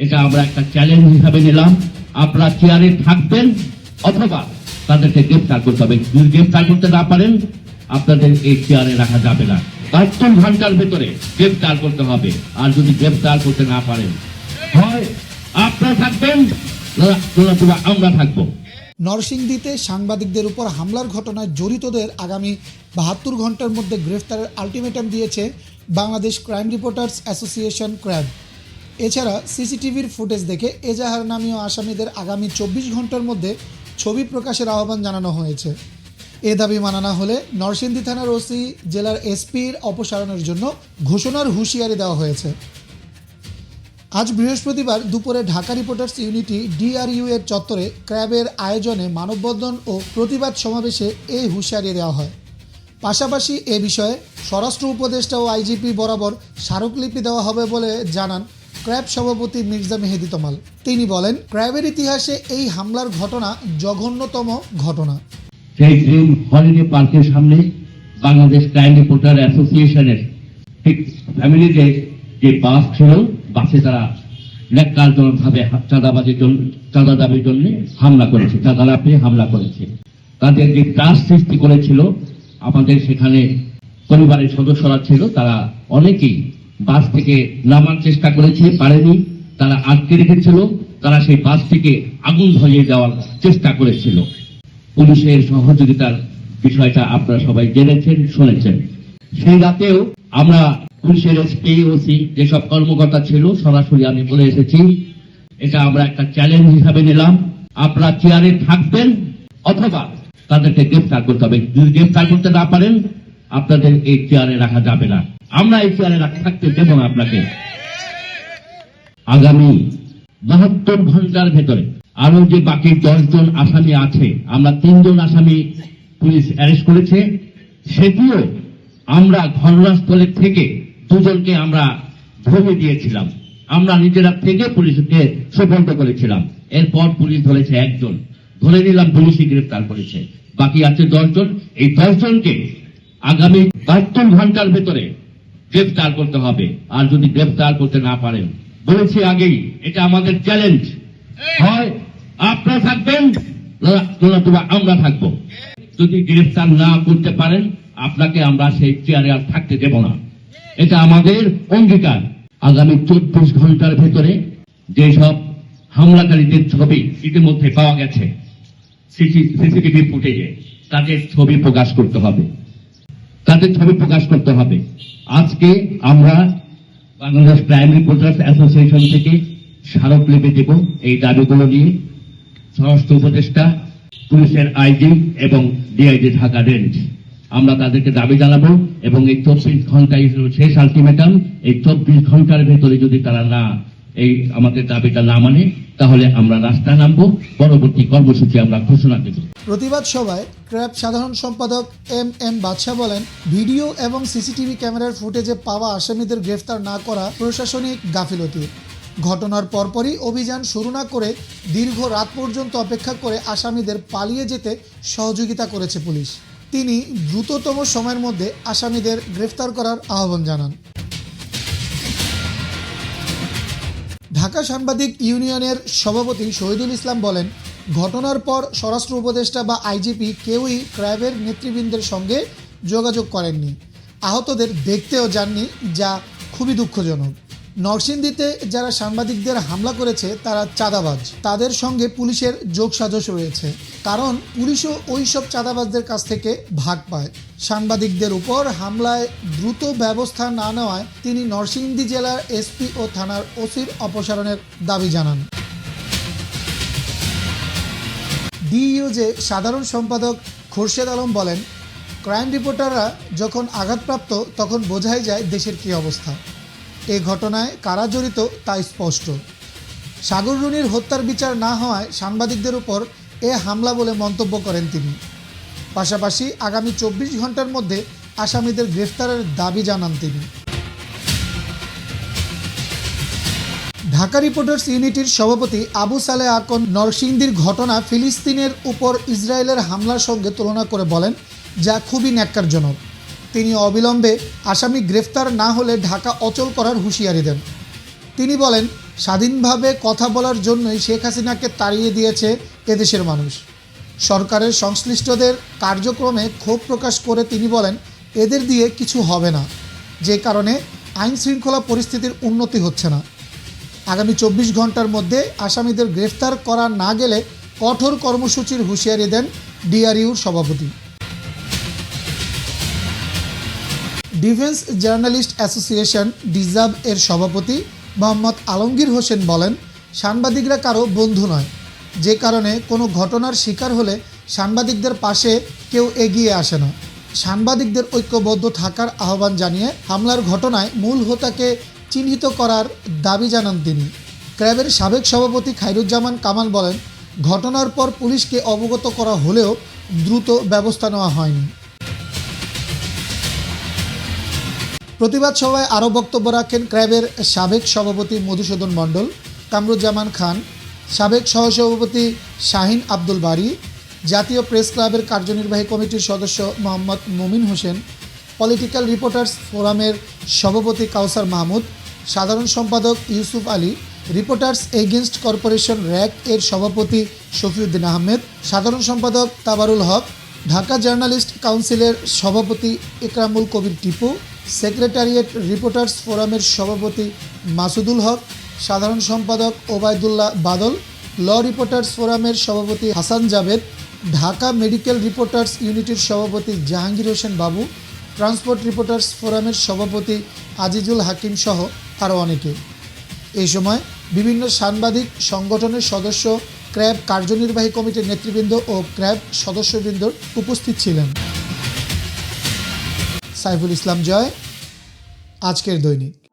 এটা আমরা একটা চ্যালেঞ্জ হিসাবে নিলাম। আপনারা চেয়ারে থাকবেন অথবা তাদেরকে গ্রেফতার করতে হবে। যদি গ্রেফতার করতে না পারেন আপনাদের এই চেয়ারে রাখা যাবে না। 72 ঘন্টার ভেতরে গ্রেফতার করতে হবে। আর যদি গ্রেফতার করতে না পারেন হয় আপনারা থাকবেন নতুবা আমরা থাকবো। নরসিংদীতে সাংবাদিকদের উপর হামলার ঘটনায় জড়িতদের আগামী 72 ঘন্টার মধ্যে গ্রেফতারের আলটিমেটাম দিয়েছে Bangladesh crime reporters association crab. এছাড়া সিসিটিভির ফুটেজ দেখে এজাহার নামীয় আসামিদের আগামী 24 ঘন্টার মধ্যে ছবি প্রকাশের আহ্বান জানানো হয়েছে। এ দাবি মানা না হলে নরসিংদী থানার ওসি জেলার এসপির অপসারণের জন্য ঘোষণার হুঁশিয়ারি দেওয়া হয়েছে। আজ বৃহস্পতিবার দুপুরে ঢাকা রিপোর্টার্স ইউনিটি ডিআরইউ এর চত্বরে ক্র্যাবের আয়োজনে মানববন্ধন ও প্রতিবাদ সমাবেশে এই হুঁশিয়ারি দেওয়া হয়। পাশাপাশি এ বিষয়ে স্বরাষ্ট্র উপদেষ্টা ও আইজিপি বরাবর স্মারকলিপি দেওয়া হবে বলে জানান ক্র্যাব সভাপতি মির্জা মেহেদি তমাল। তিনি বলেন, ক্র্যাবের ইতিহাসে এই হামলার ঘটনা জঘন্যতম ঘটনা। সেই গ্রিন হলিডে পার্কের সামনে বাংলাদেশ ক্রাইম রিপোর্টার অ্যাসোসিয়েশনের ঠিক ফ্যামিলিতে যে বাস ছিল, বাসে তারা ন্যাক্কারজনকভাবে চাঁদা দাবির জন্য হামলা করেছে, চাঁদা না পেয়ে হামলা করেছে। তাদের যে ত্রাস সৃষ্টি করেছিল, আমাদের সেখানে পরিবারের সদস্যরা ছিল, তারা অনেকেই বাস থেকে নামার চেষ্টা করেছে, পারেনি, তারা আটকে রেখেছিল। তারা সেই বাস থেকে আগুন ধরিয়ে দেওয়ার চেষ্টা করেছিল। পুলিশের সহযোগিতার বিষয়টা আপনারা সবাই জেনেছেন, শুনেছেন। সেই রাতেও আমরা পুলিশের এসপি ওসি যেসব কর্মকর্তা ছিল সরাসরি আমি বলে এসেছি, এটা আমরা একটা চ্যালেঞ্জ হিসাবে নিলাম। আপনারা চেয়ারে থাকবেন অথবা তাদেরকে গ্রেফতার করতে হবে। যদি গ্রেফতার করতে না পারেন আপনাদের এই চেয়ারে রাখা যাবে না। আমরা এই চেয়ারে থাকতে দেব না আপনাকে। আগামী 72 ঘন্টার ভেতরে আরো যে বাকি 10 জন আসামি আছে, আমরা 3 জন আসামি পুলিশ অ্যারেস্ট করেছে, সেটিও আমরা ঘটনাস্থলে থেকে 2 জনকে আমরা ধরে দিয়েছিলাম। আমরা নিজেরা থেকে পুলিশকে সুপর্দ করেছিলাম। এরপর পুলিশ ধরেছে 1 জন, ধরে নিলাম, পুলিশই গ্রেফতার করেছে। বাকি আছে 10 জন। এই 10 জনকে আগামী 72 ঘন্টার ভেতরে গ্রেফতার করতে হবে। আর যদি গ্রেফতার করতে না পারেন, বলেছি আগেই, এটা আমাদের চ্যালেঞ্জ। হয় আপনারা থাকবেন নতুবা আমরা থাকবো। যদি গ্রেফতার না করতে পারেন আপনাকে আমরা সেই চেয়ারে আর থাকতে দেব না। এটা আমাদের অঙ্গীকার। আগামী 24 ঘন্টার ভেতরে যেসব হামলাকারীদের ছবি ইতিমধ্যে পাওয়া গেছে সিসিটিভি ফুটেজে, তাদের ছবি প্রকাশ করতে হবে, তাদের ছবি প্রকাশ করতে হবে। আজকে আমরা বাংলাদেশ ক্রাইম রিপোর্টার্স অ্যাসোসিয়েশন থেকে স্মারকলিপি দেব এই দাবিগুলো নিয়ে। স্বরাষ্ট্র উপদেষ্টা, পুলিশের আইজি এবং ডিআইজি ঢাকা রেঞ্জ, আমরা তাদেরকে দাবি জানাবো। এবং এই 24 ঘন্টায় শেষ আলটিমেটাম। এই 24 ঘন্টার ভেতরে যদি তারা আমাদের দাবিটা না মানে, তাহলে আমরা রাস্তায় নামবো, পরবর্তী কর্মসূচি আমরা ঘোষণা দেব। প্রতিবাদ সভায় ক্র্যাব সাধারণ সম্পাদক এম বাদশা বলেন, ভিডিও এবং সিসিটিভি ক্যামেরার ফুটেজে পাওয়া আসামিদের গ্রেফতার না করা প্রশাসনিক গাফিলতি। ঘটনার পরপরই অভিযান শুরু না করে দীর্ঘ রাত পর্যন্ত অপেক্ষা করে আসামিদের পালিয়ে যেতে সহযোগিতা করেছে পুলিশ। তিনি দ্রুততম সময়ের মধ্যে আসামিদের গ্রেফতার করার আহ্বান জানান। ঢাকা সাংবাদিক ইউনিয়নের সভাপতি শহীদুল ইসলাম বলেন, ঘটনার পর স্বরাষ্ট্র উপদেষ্টা বা আইজিপি কেউই ক্র্যাবের নেতৃবৃন্দের সঙ্গে যোগাযোগ করেননি, আহতদের দেখতেও যাননি, যা খুবই দুঃখজনক। নরসিংদীতে যারা সাংবাদিকদের হামলা করেছে তারা চাঁদাবাজ, তাদের সঙ্গে পুলিশের যোগসাজশ রয়েছে, কারণ পুলিশও ওই সব চাঁদাবাজদের কাছ থেকে ভাগ পায়। সাংবাদিকদের উপর হামলায় দ্রুত ব্যবস্থা না নেওয়ায় তিনি নরসিংদী জেলার এসপি ও থানার ওসির অপসারণের দাবি জানান। ডিইউজে সাধারণ সম্পাদক খোরশেদ আলম বলেন, ক্রাইম রিপোর্টাররা যখন আঘাতপ্রাপ্ত তখন বোঝাই যায় দেশের কী অবস্থা। এই ঘটনায় কারা জড়িত তা স্পষ্ট। সাগর রুনির হত্যার বিচার না হওয়ায় সাংবাদিকদের উপর এ হামলা বলে মন্তব্য করেন তিনি। পাশাপাশি আগামী 24 ঘন্টার মধ্যে আসামিদের গ্রেফতারের দাবি জানান তিনি। ঢাকা রিপোর্টার্স ইউনিটির সভাপতি আবু সালেহ আকন নরসিংদীর ঘটনা ফিলিস্তিনের উপর ইসরায়েলের হামলার সঙ্গে তুলনা করে বলেন, যা খুবই ন্যাক্কারজনক। তিনি অবিলম্বে আসামি গ্রেফতার না হলে ঢাকা অচল করার হুঁশিয়ারি দেন। তিনি বলেন, স্বাধীনভাবে কথা বলার জন্যই শেখ হাসিনাকে তাড়িয়ে দিয়েছে এদেশের মানুষ। সরকারের সংশ্লিষ্টদের কার্যক্রমে ক্ষোভ প্রকাশ করে তিনি বলেন, এদের দিয়ে কিছু হবে না, যে কারণে আইন শৃঙ্খলা পরিস্থিতির উন্নতি হচ্ছে না। আগামী 24 ঘন্টার মধ্যে আসামিদের গ্রেফতার করা না গেলে কঠোর কর্মসূচির হুঁশিয়ারি দেন ডিআরইউর সভাপতি। ডিফেন্স জার্নালিস্ট অ্যাসোসিয়েশন ডিজাব এর সভাপতি মোহাম্মদ আলমগীর হোসেন বলেন, সাংবাদিকরা কারো বন্ধু নয়, যে কারণে কোনো ঘটনার শিকার হলে সাংবাদিকদের পাশে কেউ এগিয়ে আসে না। সাংবাদিকদের ঐক্যবদ্ধ থাকার আহ্বান জানিয়ে হামলার ঘটনায় মূল হোতাকে চিহ্নিত করার দাবি জানান তিনি। ক্র্যাবের সাবেক সভাপতি খায়রুজ্জামান কামাল বলেন, ঘটনার পর পুলিশকে অবগত করা হলেও দ্রুত ব্যবস্থা নেওয়া হয়নি। প্রতিবাদ সভায় আরও বক্তব্য রাখেন ক্র্যাবের সাবেক সভাপতি মধুসূদন মণ্ডল, কামরুজ্জামান খান, সাবেক সহসভাপতি শাহিন আব্দুল বারী, জাতীয় প্রেস ক্লাবের কার্যনির্বাহী কমিটির সদস্য মোহাম্মদ মুমিন হোসেন, পলিটিক্যাল রিপোর্টার্স ফোরামের সভাপতি কাউসার মাহমুদ, সাধারণ সম্পাদক Yusuf Ali, reporters against corporation rack এর সভাপতি শফিউদ্দিন আহমেদ, সাধারণ সম্পাদক তাবারুল হক, ঢাকা জার্নালিস্ট কাউন্সিলের সভাপতি ইকরামুল কবির টিপু, সেক্রেটারিয়েট রিপোর্টার্স ফোরামের সভাপতি মাসুদুল হক, সাধারণ সম্পাদক ওবায়দুল্লাহ বাদল, ল রিপোর্টার্স ফোরামের সভাপতি হাসান জাভেদ, ঢাকা মেডিকেল রিপোর্টার্স ইউনিটির সভাপতি জাহাঙ্গীর হোসেন বাবু, ট্রান্সপোর্ট রিপোর্টার্স ফোরামের সভাপতি আজিজুল হাকিম সহ আরও অনেকে। এই সময় বিভিন্ন সাংবাদিক সংগঠনের সদস্য, ক্র্যাব কার্যনির্বাহী কমিটির নেতৃবৃন্দ ও ক্র্যাব সদস্যবৃন্দ উপস্থিত ছিলেন। সাইফুল ইসলাম জয়, আজকের দৈনিক।